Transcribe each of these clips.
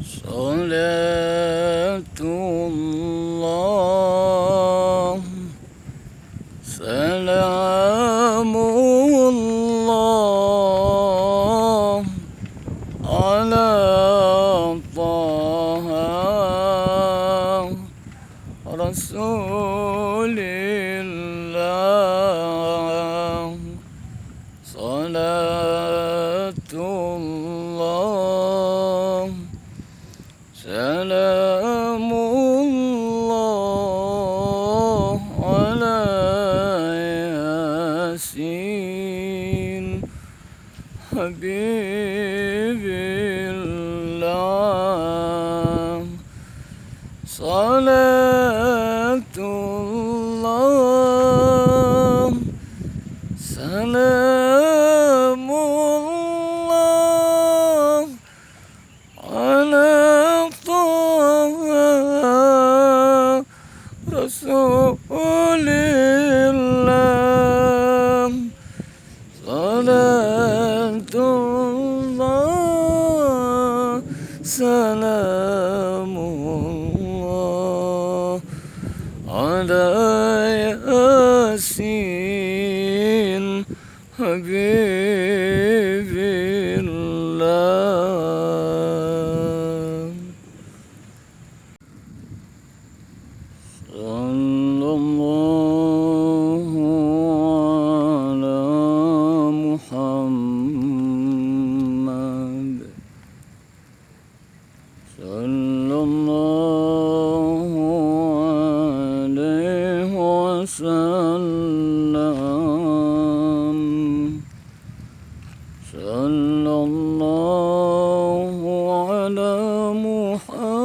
صلاة الله سلام الله على طه رسول الله. صلاة الله سلام الله على ياسين حبيب الله. صلاة الله سلام الله على طه رسول الله. صلاة الله سلام الله على ياسين حبيب الله. صلى الله على محمد صلى الله عليه وسلم. صلى الله على محمد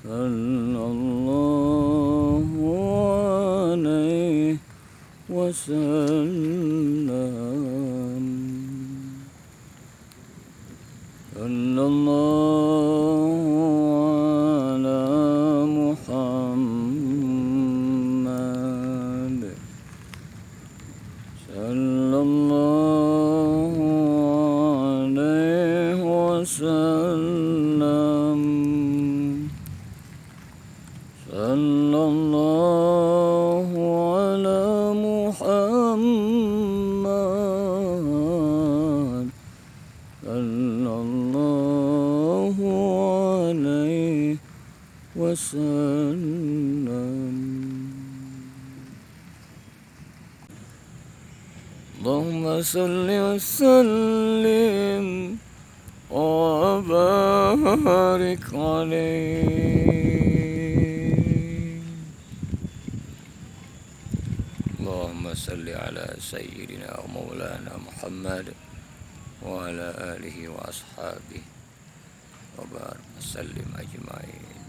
صلى الله عليه وسلم. صلى الله على محمد صلى الله عليه وسلم. صلى الله على محمد صلى الله عليه وسلم. اللهم صل وسلم وبارك عليه. اللهم صل على سيدنا ومولانا محمد وعلى آله وأصحابه وبارك وسلم أجمعين.